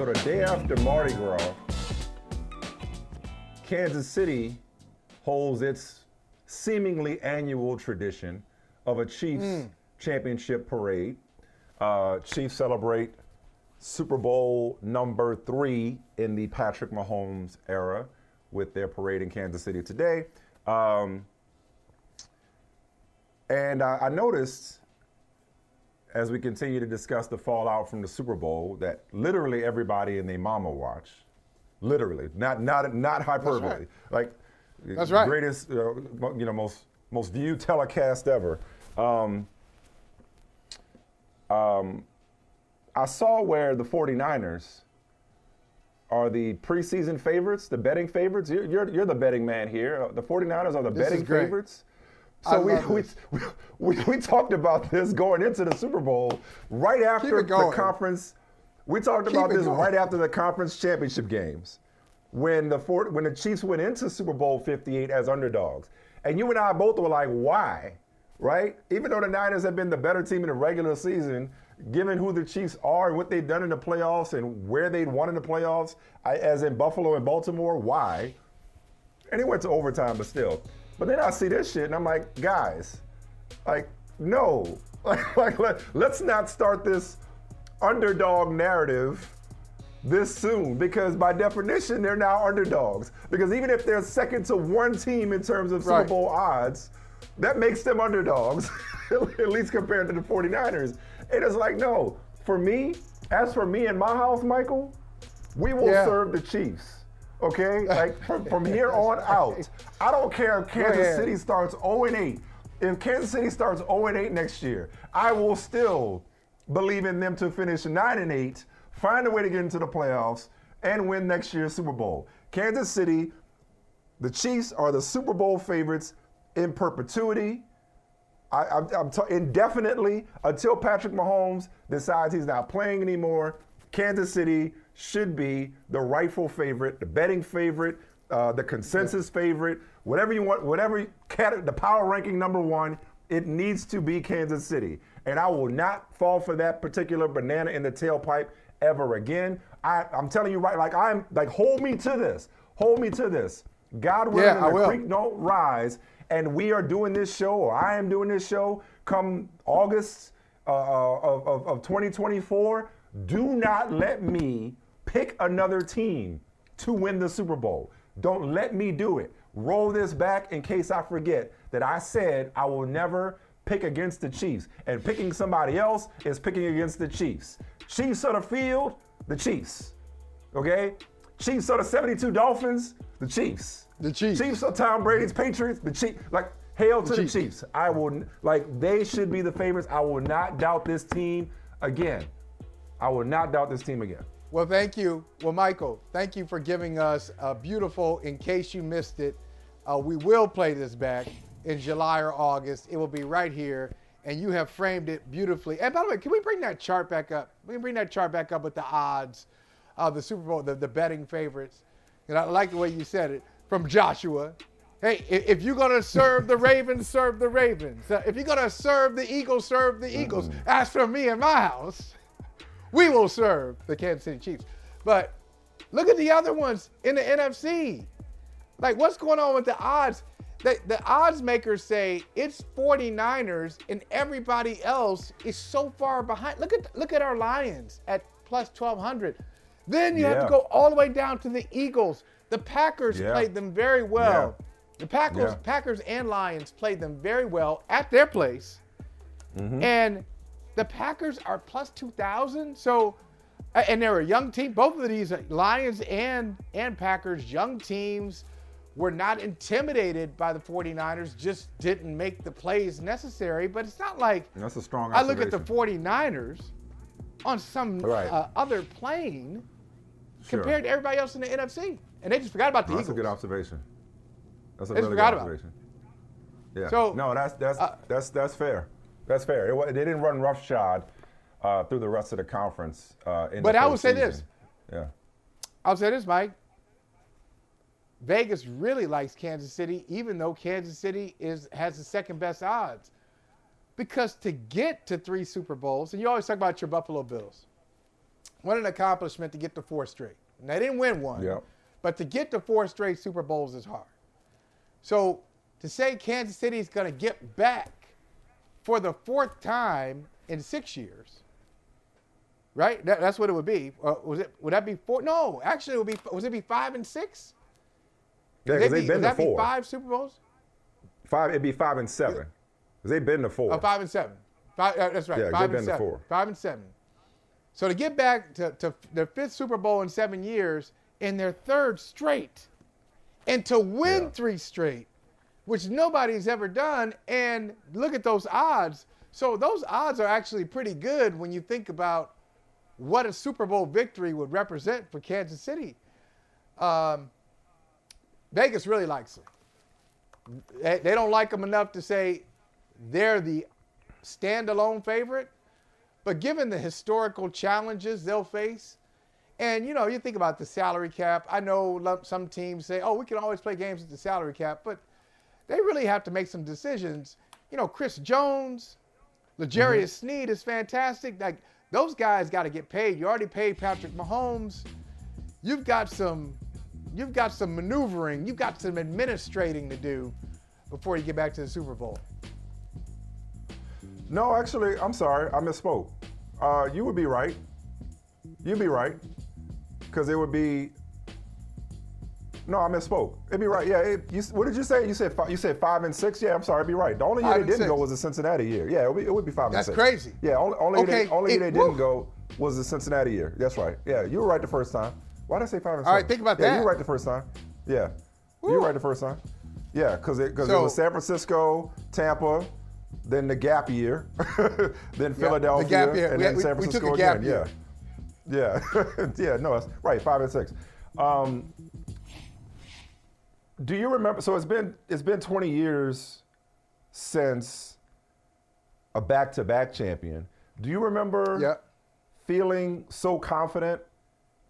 So the day after Mardi Gras, Kansas City holds its seemingly annual tradition of a Chiefs championship parade. Chiefs celebrate Super Bowl number 3 in the Patrick Mahomes era with their parade in Kansas City today. And I noticed, as we continue to discuss the fallout from the Super Bowl, that literally everybody and their mama watch. Literally, not hyperbole. That's right. Greatest, most viewed telecast ever. I saw where the 49ers are the preseason favorites, the betting favorites. You're the betting man here. The 49ers are the betting favorites. So we talked about this going into the Super Bowl right after the conference. We talked about this right after the conference championship games when the Chiefs went into Super Bowl 58 as underdogs. And you and I both were like, why? Right? Even though the Niners have been the better team in the regular season, given who the Chiefs are and what they've done in the playoffs and where they'd won in the playoffs, as in Buffalo and Baltimore, why? And it went to overtime, but still. But then I see this shit and I'm like, guys, no. Let's not start this underdog narrative this soon, because by definition, they're now underdogs. Because even if they're second to one team in terms of Super Bowl odds, that makes them underdogs, at least compared to the 49ers. And it's like, no, as for me and my house, Michael, we will serve the Chiefs. Okay? From here on out, I don't care if Kansas City starts 0-8. If Kansas City starts 0-8 next year, I will still believe in them to finish 9-8, find a way to get into the playoffs, and win next year's Super Bowl. Kansas City, the Chiefs are the Super Bowl favorites in perpetuity. Indefinitely, until Patrick Mahomes decides he's not playing anymore. Kansas City should be the rightful favorite, the betting favorite, the consensus favorite, whatever you want, the power ranking number 1, it needs to be Kansas City. And I will not fall for that particular banana in the tailpipe ever again. I'm telling you hold me to this. Hold me to this. God willing, the creek don't rise, and we are doing this show, or I am doing this show, come August of 2024. Do not let me pick another team to win the Super Bowl. Don't let me do it. Roll this back in case I forget that I said I will never pick against the Chiefs. And picking somebody else is picking against the Chiefs. Chiefs of the field, the Chiefs. Okay? Chiefs of the 72 Dolphins, the Chiefs. The Chiefs. Chiefs of Tom Brady's Patriots, the Chiefs. Hail to the Chiefs. I will, they should be the favorites. I will not doubt this team again. Well, thank you. Well, Michael, thank you for giving us a beautiful, in case you missed it, we will play this back in July or August. It will be right here, and you have framed it beautifully. And by the way, can we bring that chart back up? We can bring that chart back up with the odds of the Super Bowl, the betting favorites. And I like the way you said it, from Joshua. Hey, if you're going to serve the Ravens, serve the Ravens. If you're going to serve the Eagles, serve the Eagles. As for me and my house, we will serve the Kansas City Chiefs. But look at the other ones in the NFC. What's going on with the odds? The odds makers say it's 49ers and everybody else is so far behind. Look at our Lions at plus 1,200. Then you have to go all the way down to the Eagles. The Packers played them very well. The Packers and Lions played them very well at their place. And the Packers are plus 2,000. So, and they're a young team. Both of these Lions and Packers, young teams, were not intimidated by the 49ers, just didn't make the plays necessary. But it's not like that's a strong I look at the 49ers on some other plane compared to everybody else in the NFC. And they just forgot about the Eagles. That's a good observation. That's a really good observation. Yeah. So, no, that's fair. That's fair. They didn't run roughshod through the rest of the conference. But I would say this. Yeah. I'll say this, Mike. Vegas really likes Kansas City, even though Kansas City has the second best odds. Because to get to 3 Super Bowls, and you always talk about your Buffalo Bills. What an accomplishment to get to 4 straight. And they didn't win one, Yep. but to get to 4 straight Super Bowls is hard. So to say Kansas City is going to get back for the 4th time in 6 years, right? That's what it would be. Would that be 4? No, actually, would it be 5 and 6? Yeah, because they've been would to that be 4. 5 Super Bowls? 5. It'd be 5 and 7. Because they've been to 4. 5 and 7. That's right. Yeah, 5 they've and been to 7. 4. 5 and 7. So to get back to the 5th Super Bowl in 7 years in their 3rd straight, and to win 3 straight, which nobody's ever done, and look at those odds. So those odds are actually pretty good when you think about what a Super Bowl victory would represent for Kansas City. Vegas really likes them. They don't like them enough to say they're the standalone favorite, but given the historical challenges they'll face, and you think about the salary cap. I know some teams say, "Oh, we can always play games with the salary cap," but they really have to make some decisions. Chris Jones, L'Jarius Sneed is fantastic. Like those guys got to get paid. You already paid Patrick Mahomes. You've got some maneuvering. You've got some administrating to do before you get back to the Super Bowl. No, actually, I'm sorry. I misspoke. You would be right. You'd be right. Because it would be... No, I misspoke. It'd be right. Yeah. What did you say? You said 5 and 6? Yeah, I'm sorry. It'd be right. The only year they didn't go was the Cincinnati year. Yeah, it would be 5 and 6. That's crazy. Yeah, only year they didn't go was the Cincinnati year. That's right. Yeah, you were right the first time. Why did I say 5 and 6? All right, think about that. Yeah, you were right the first time. Yeah. You were right the first time. Yeah, because it was San Francisco, Tampa, then the gap year, then Philadelphia, the gap year. and then San We Francisco took a gap again. year. Yeah. Yeah, no, that's right, 5 and 6. Do you remember? So it's been 20 years since a back-to-back champion. Do you remember feeling so confident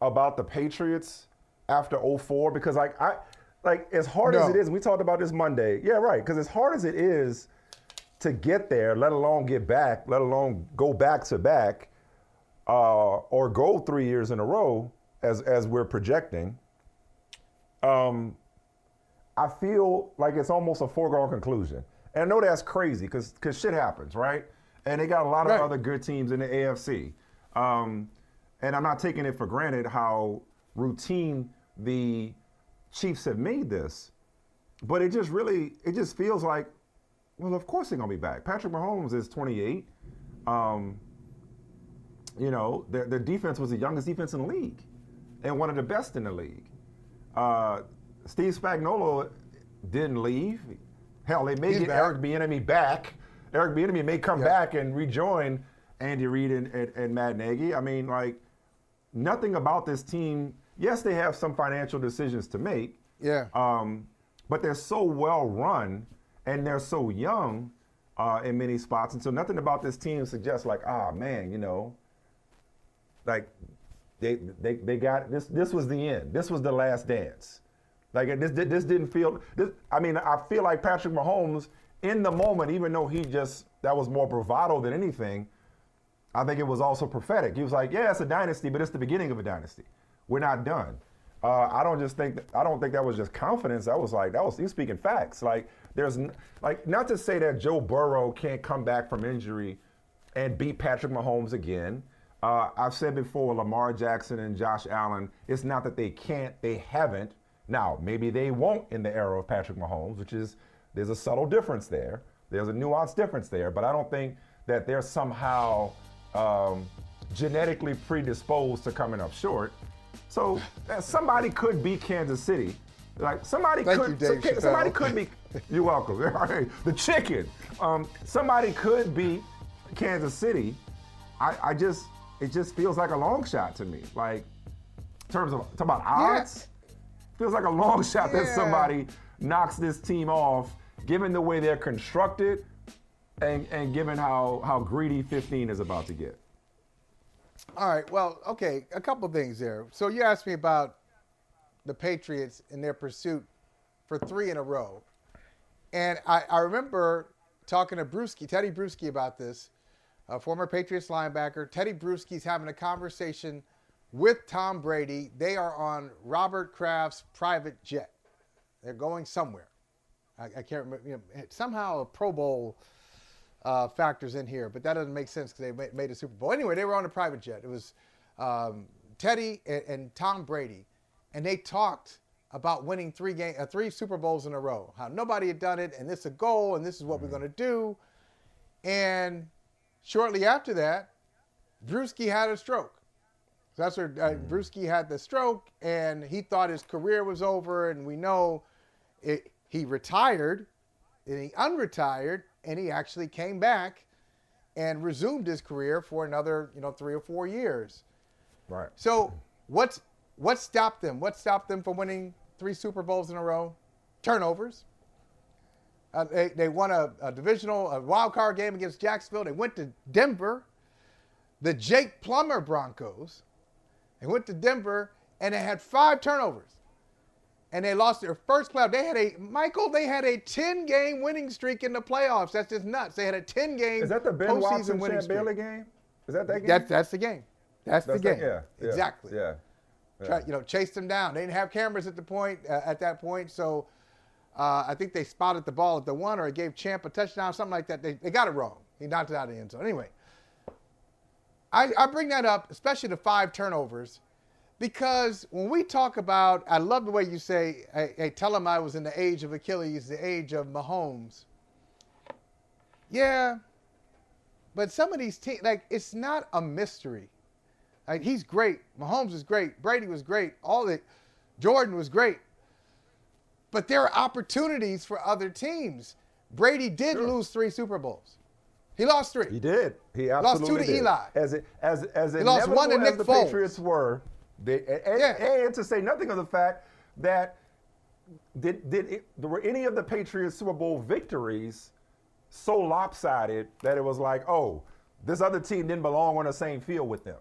about the Patriots after 2004? Because like as hard as it is, we talked about this Monday. Yeah, right. Because as hard as it is to get there, let alone get back, let alone go back to back, or go 3 years in a row as we're projecting. I feel like it's almost a foregone conclusion. And I know that's crazy because shit happens, right? And they got a lot of other good teams in the AFC. And I'm not taking it for granted how routine the Chiefs have made this. But it just feels like, well, of course they're going to be back. Patrick Mahomes is 28. Their defense was the youngest defense in the league and one of the best in the league. Steve Spagnuolo didn't leave. Hell, they may get Eric Bieniemy back. Eric Bieniemy may come back and rejoin Andy Reid and Matt Nagy. I mean, like, nothing about this team. Yes, they have some financial decisions to make. Yeah. But they're so well run and they're so young in many spots, and so nothing about this team suggests like, like they got this. This was the end. This was the last dance. Like this didn't feel. I feel like Patrick Mahomes in the moment, even though that was more bravado than anything. I think it was also prophetic. He was like, yeah, it's a dynasty, but it's the beginning of a dynasty. We're not done. I don't think that was just confidence. He's speaking facts. Like not to say that Joe Burrow can't come back from injury and beat Patrick Mahomes again. I've said before, Lamar Jackson and Josh Allen, it's not that they can't, they haven't. Now, maybe they won't in the era of Patrick Mahomes, there's a subtle difference there. There's a nuanced difference there, but I don't think that they're somehow genetically predisposed to coming up short. So somebody could beat Kansas City. Like somebody could be. You're welcome. The chicken. Somebody could beat Kansas City. It just feels like a long shot to me. Like in terms of talking about odds, feels like a long shot that somebody knocks this team off, given the way they're constructed, and given how greedy 15 is about to get. All right, well, okay, a couple things there. So you asked me about the Patriots in their pursuit for 3 in a row. And I remember talking to Teddy Bruschi about this, a former Patriots linebacker. Teddy Bruschi's having a conversation with Tom Brady. They are on Robert Kraft's private jet. They're going somewhere. I can't remember. You know, somehow a Pro Bowl factors in here, but that doesn't make sense because they made a Super Bowl. Anyway, they were on a private jet. It was Teddy and Tom Brady, and they talked about winning three Super Bowls in a row. How nobody had done it, and this is a goal, and this is what we're going to do. And shortly after that, Drewski had a stroke. So that's where Drewski had the stroke, and he thought his career was over. And we know he retired, and he unretired, and he actually came back and resumed his career for another 3 or 4 years. Right. So what stopped them? What stopped them from winning 3 Super Bowls in a row? Turnovers. They won a divisional wild card game against Jacksonville. They went to Denver, the Jake Plummer Broncos. They went to Denver, and they had 5 turnovers. And they lost their first playoff. They had a 10-game winning streak in the playoffs. That's just nuts. They had a 10-game Is that the Ben postseason Watson winning Champ streak. Bailey game? Is that that game? That's the game. That's the game. Yeah. Exactly. Yeah. Chased them down. They didn't have cameras at that point, so I think they spotted the ball at the 1, or it gave Champ a touchdown, something like that. They got it wrong. He knocked it out of the end zone. Anyway, I bring that up, especially the 5 turnovers, because when we talk about, I love the way you say, hey, tell him I was in the age of Achilles, the age of Mahomes. Yeah, but some of these teams, it's not a mystery. He's great. Mahomes is great. Brady was great. Jordan was great. But there are opportunities for other teams. Brady did lose 3 Super Bowls. He lost 3. He did. He absolutely lost 2 to did. Eli. As He lost 1 to Nick the Foles. Patriots were, and to say nothing of the fact that there were any of the Patriots Super Bowl victories so lopsided that it was like, oh, this other team didn't belong on the same field with them.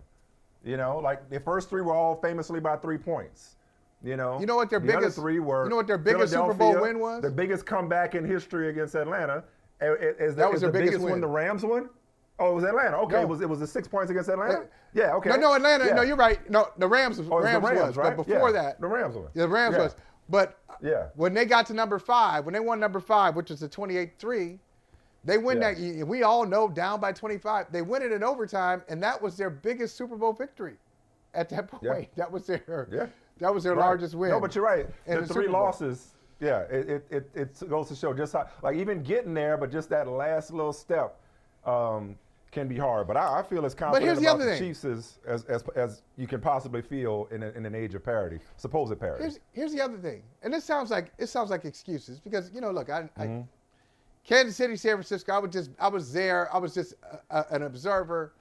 Like the first 3 were all famously by 3 points. You know what their biggest other 3 were. You know what their biggest Super Bowl win was? The biggest comeback in history against Atlanta. That was their biggest win. The Rams won? Oh, it was Atlanta. Okay, No. it was the 6 points against Atlanta. Yeah, okay. No, Atlanta. Yeah. No, you're right. No, the Rams was. Rams, was. right? But before Yeah, that, the Rams won. The Rams Yeah. was. But Yeah. when they got to number 5, when they won number 5, which was the 28-3, they win that. We all know down by 25. They win it in overtime, and that was their biggest Super Bowl victory. At that point, Yeah. that was their. Yeah. That was their Right. largest win. No, but you're right. in The the 3 Super Bowl. losses, yeah, it goes to show just how, even getting there, but just that last little step can be hard. But I feel as confident here's the about other the thing. Chiefs as you can possibly feel in an age of parity, supposed parity. Here's the other thing, and it sounds like excuses because look, I Kansas City, San Francisco, I was there. I was just an observer,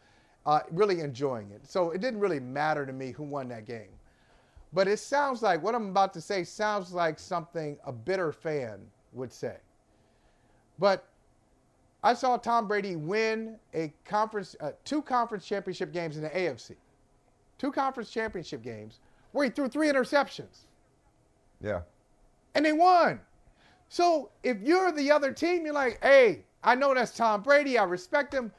really enjoying it. So it didn't really matter to me who won that game. But it sounds like what I'm about to say sounds like something a bitter fan would say. But I saw Tom Brady win a 2 conference championship games in the AFC. 2 conference championship games where he threw 3 interceptions. Yeah. And they won. So if you're the other team, you're like, hey, I know that's Tom Brady. I respect him.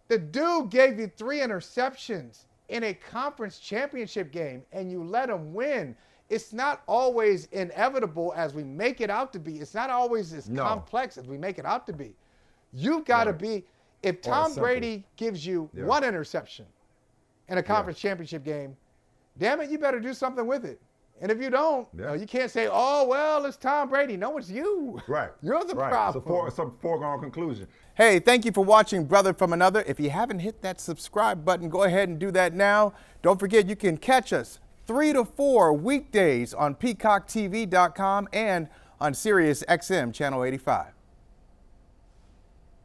The dude gave you 3 interceptions in a conference championship game, and you let him win. It's not always inevitable as we make it out to be. It's not always as complex as we make it out to be. You've got to be, if Tom Brady gives you 1 interception in a conference championship game, damn it, you better do something with it. And if you don't, you can't say, oh, well, it's Tom Brady. No, it's you. Right. You're the problem. It's a foregone conclusion. Hey, thank you for watching Brother from Another. If you haven't hit that subscribe button, go ahead and do that now. Don't forget, you can catch us 3 to 4 weekdays on PeacockTV.com and on Sirius XM Channel 85.